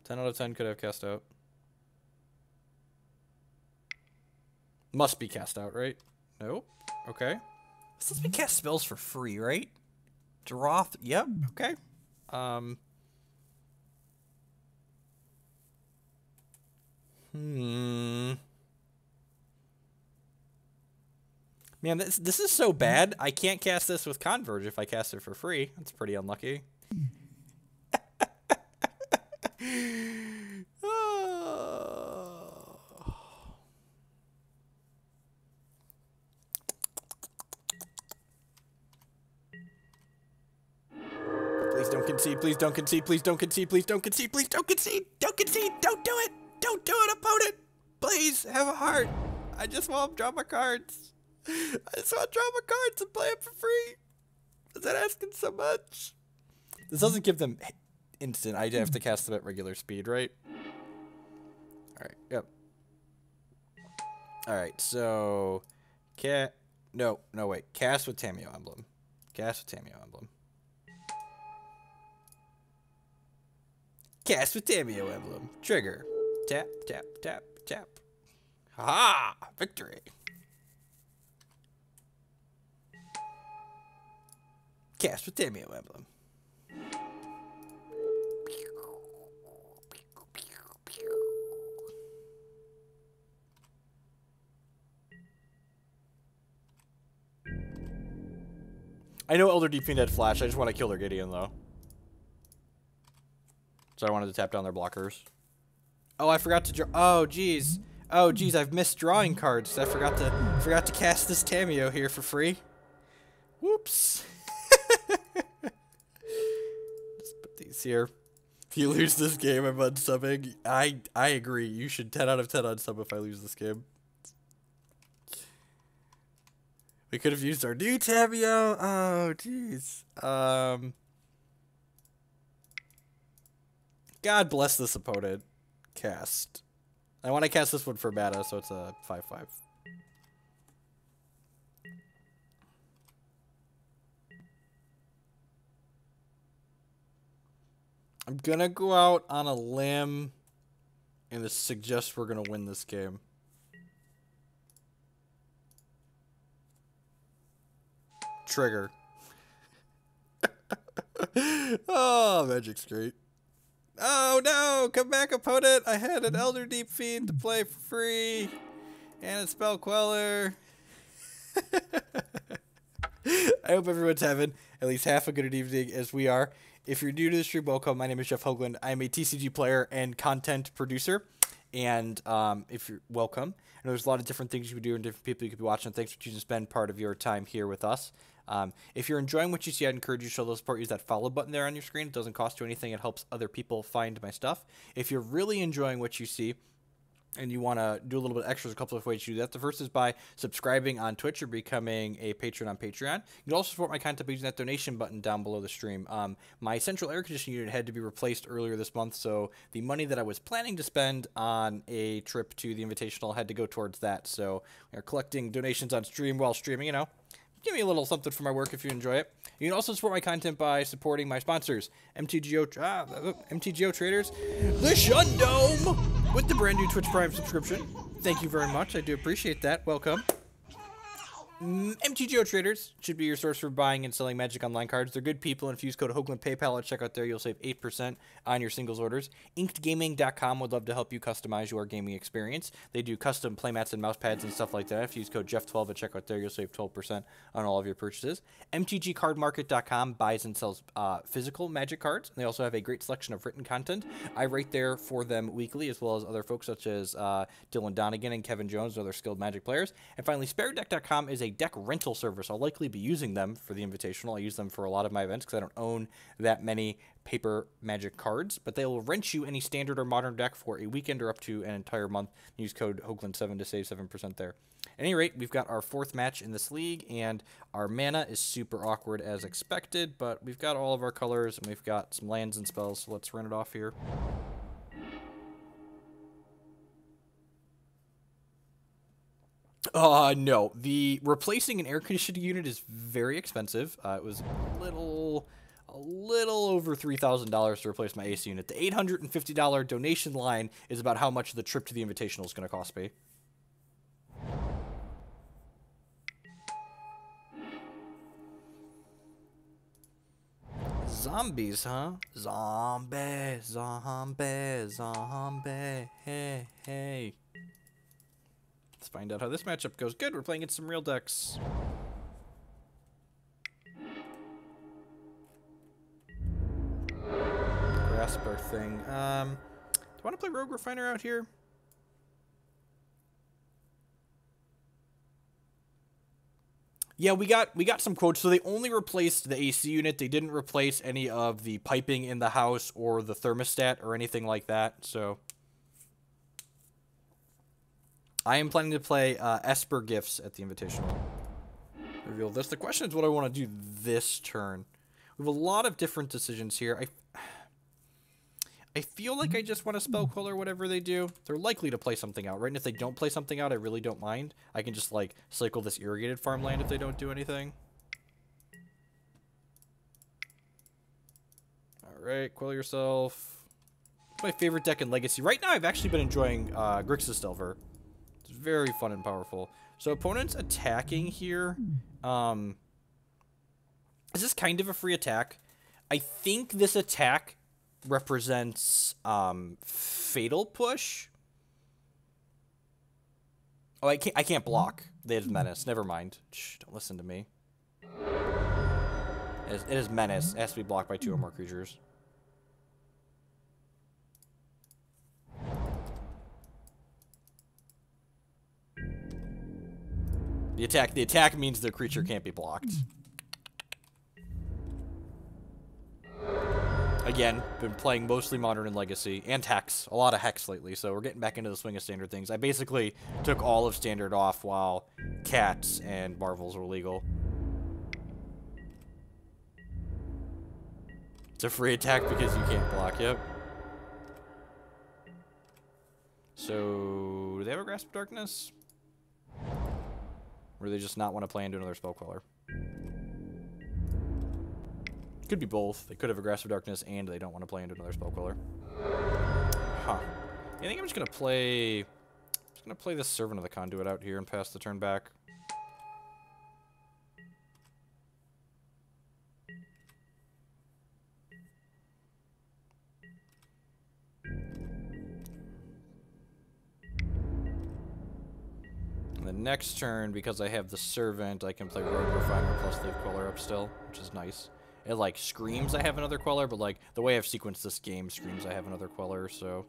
10 out of 10 could have cast out. Must be cast out, right? Nope. Okay. This lets me cast spells for free, right? Draw. Yep. Okay. Man, this is so bad. I can't cast this with Converge if I cast it for free. That's pretty unlucky. Please don't concede. Please don't concede. Please don't concede. Please don't concede. Please don't concede. Don't concede. Don't do it. Don't do it, opponent. Please have a heart. I just want to draw my cards. I just want to draw my cards and play it for free. Is that asking so much? This doesn't give them instant. I have to cast them at regular speed, right? Alright, yep. Alright, so... No, wait. Cast with Tamiyo Emblem. Cast with Tamiyo Emblem. Cast with Tamiyo Emblem. Trigger. Tap, tap, tap, tap. Ha! Victory. Cast with Tamiyo Emblem. I know Elder Deep-Fiend had flash. I just want to kill their Gideon, though. So I wanted to tap down their blockers. Oh, I forgot to draw. Oh, jeez. Oh, jeez. I've missed drawing cards. I forgot to cast this Tamiyo here for free. Whoops. Just put these here. If you lose this game, I'm unsubbing. I agree. You should 10 out of 10 unsub if I lose this game. We could have used our new Tamiyo. Oh, jeez. God bless this opponent. Cast. I want to cast this one for mana, so it's a 5/5. I'm gonna go out on a limb and suggest we're gonna win this game. Trigger. Oh, Magic's great. Oh no! Come back, opponent! I had an Elder Deep-Fiend to play for free, and a Spell Queller. I hope everyone's having at least half a good evening as we are. If you're new to the stream, welcome. My name is Jeff Hoagland. I'm a TCG player and content producer. And if you're welcome, and there's a lot of different things you can do and different people you could be watching. Thanks for choosing to spend part of your time here with us. If you're enjoying what you see, I'd encourage you to show those support. Use that follow button there on your screen. It doesn't cost you anything. It helps other people find my stuff. If you're really enjoying what you see, and you want to do a little bit extra, there's a couple of ways to do that. The first is by subscribing on Twitch or becoming a patron on Patreon. You can also support my content by using that donation button down below the stream. My central air conditioning unit had to be replaced earlier this month, so the money that I was planning to spend on a trip to the Invitational had to go towards that. So we are collecting donations on stream while streaming, you know. Give me a little something for my work if you enjoy it. You can also support my content by supporting my sponsors, MTGO Traders, The Shundome, with the brand new Twitch Prime subscription. Thank you very much. I do appreciate that. Welcome. MTGO Traders should be your source for buying and selling Magic Online cards. They're good people, and if you use code Hoagland PayPal at checkout there, you'll save 8% on your singles orders. InkedGaming.com would love to help you customize your gaming experience. They do custom playmats and mouse pads and stuff like that. If you use code Jeff12 at checkout there, you'll save 12% on all of your purchases. MTGCardMarket.com buys and sells physical Magic cards. They also have a great selection of written content. I write there for them weekly, as well as other folks such as Dylan Donegan and Kevin Jones and other skilled Magic players. And finally, SpareDeck.com is a deck rental service. I'll likely be using them for the Invitational. I use them for a lot of my events because I don't own that many paper Magic cards, but they will rent you any standard or modern deck for a weekend or up to an entire month. Use code Hoagland7 to save 7% there. At any rate, we've got our 4th match in this league, and our mana is super awkward as expected, but we've got all of our colors, and we've got some lands and spells, so let's run it off here. No. The replacing an air conditioning unit is very expensive. It was a little over $3,000 to replace my AC unit. The $850 donation line is about how much the trip to the Invitational is going to cost me. Zombies, huh? Zombie, hey, hey. Let's find out how this matchup goes. Good, we're playing against some real decks. Grasp our thing. Do I want to play Rogue Refiner out here? Yeah, we got some quotes. So they only replaced the AC unit. They didn't replace any of the piping in the house or the thermostat or anything like that. So I am planning to play Esper Gifts at the Invitational. Reveal this. The question is what I want to do this turn. We have a lot of different decisions here. I feel like I just want to Spell Queller whatever they do. They're likely to play something out, right? And if they don't play something out, I really don't mind. I can just, like, cycle this Irrigated Farmland if they don't do anything. Alright, Quill yourself. It's my favorite deck in Legacy. Right now, I've actually been enjoying Grixis Delver. It's very fun and powerful. So, opponents attacking here. Is this kind of a free attack? I think this attack represents Fatal Push. Oh, I can't block. They have Menace. Never mind. Shh, don't listen to me. It is Menace. It has to be blocked by 2 or more creatures. The attack means the creature can't be blocked. Again, been playing mostly Modern and Legacy, and Hex. A lot of Hex lately, so we're getting back into the swing of Standard things. I basically took all of Standard off while Cats and Marvels were legal. It's a free attack because you can't block, yep. So, do they have a Grasp of Darkness? Or do they just not want to play into another Spell Queller? Could be both. They could have Aggressive Darkness and they don't want to play into another Spell Queller. Huh. I think I'm just gonna play the Servant of the Conduit out here and pass the turn back. And the next turn, because I have the Servant, I can play Rogue Refiner plus leave Queller up still, which is nice. It, like, screams I have another Queller, but, like, the way I've sequenced this game screams I have another Queller, so...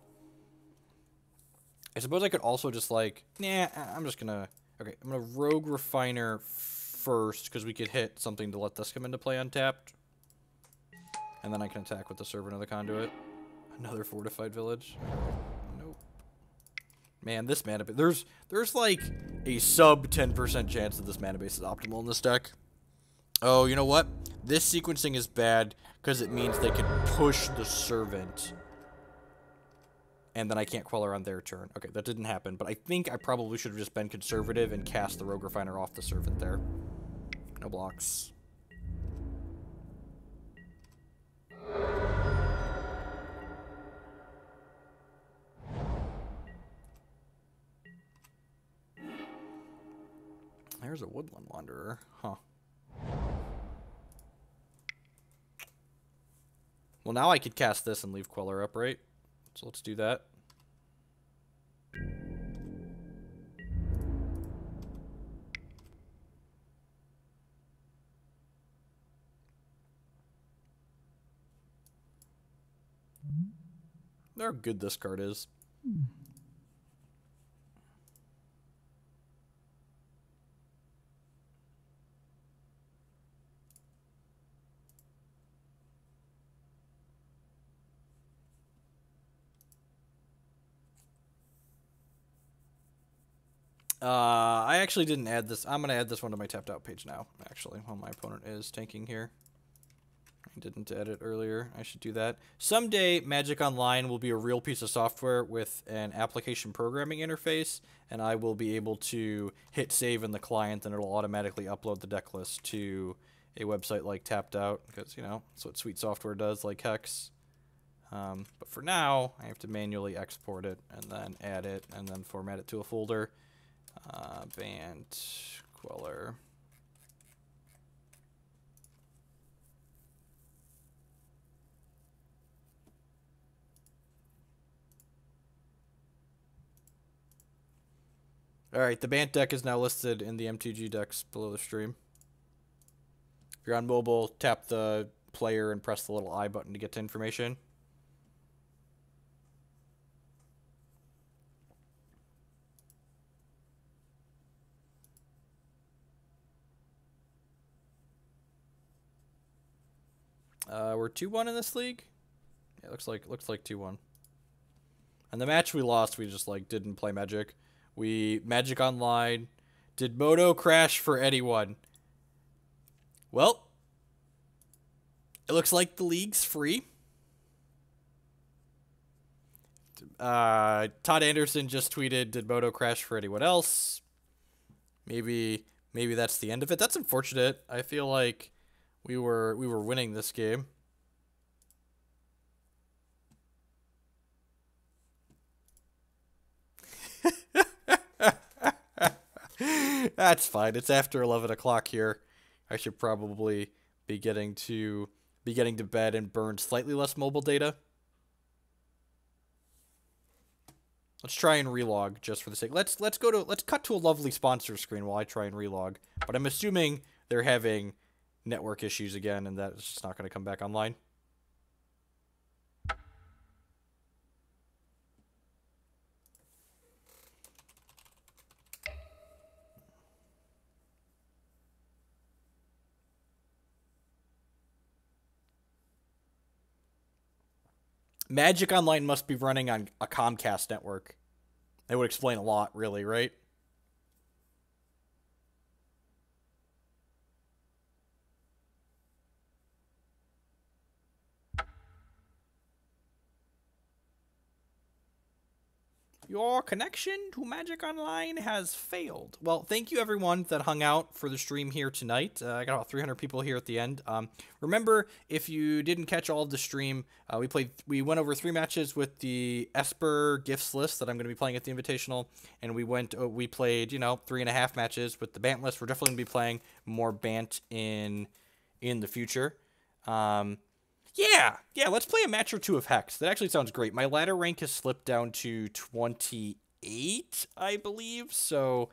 I suppose I could also just, like... Nah, I'm just gonna... Okay, I'm gonna Rogue Refiner first, because we could hit something to let this come into play untapped. And then I can attack with the Servant of the Conduit. Another Fortified Village. Nope. Man, this mana base... There's like a sub 10% chance that this mana base is optimal in this deck. Oh, you know what? This sequencing is bad because it means they can push the Servant. And then I can't Queller on their turn. Okay, that didn't happen, but I think I probably should have just been conservative and cast the Rogue Refiner off the Servant there. No blocks. There's a Woodland Wanderer. Huh. Well, now I could cast this and leave Queller up, right? So let's do that. Look how good this card is. I actually didn't add this. I'm going to add this one to my tapped out page now, actually, while my opponent is tanking here. I didn't add it earlier. I should do that. Someday, Magic Online will be a real piece of software with an application programming interface, and I will be able to hit save in the client, and it'll automatically upload the deck list to a website like Tapped Out, because, you know, that's what sweet software does, like Hex. But for now, I have to manually export it, and then add it, and then format it to a folder. Bant, Queller. Alright, the Bant deck is now listed in the MTG decks below the stream. If you're on mobile, tap the player and press the little I button to get to information. We're 2-1 in this league. Yeah, looks like 2-1. And the match we lost, we just like didn't play Magic. We Magic Online. Did Moto crash for anyone? Well, it looks like the league's free. Todd Anderson just tweeted, "Did Moto crash for anyone else?" Maybe that's the end of it. That's unfortunate. I feel like we were winning this game. That's fine. It's after 11 o'clock here. I should probably be getting to bed and burn slightly less mobile data. Let's try and relog just for the sake. Let's cut to a lovely sponsor screen while I try and relog. But I'm assuming they're having network issues again, and that it's just not going to come back online. Magic Online must be running on a Comcast network. That would explain a lot, really, right? Your connection to Magic Online has failed. Well, thank you everyone that hung out for the stream here tonight. I got about 300 people here at the end. Remember, if you didn't catch all of the stream, we went over 3 matches with the Esper gifts list that I'm going to be playing at the Invitational, and we played, 3.5 matches with the Bant list. We're definitely going to be playing more Bant in the future. Yeah, let's play a match or 2 of Hex. That actually sounds great. My ladder rank has slipped down to 28, I believe, so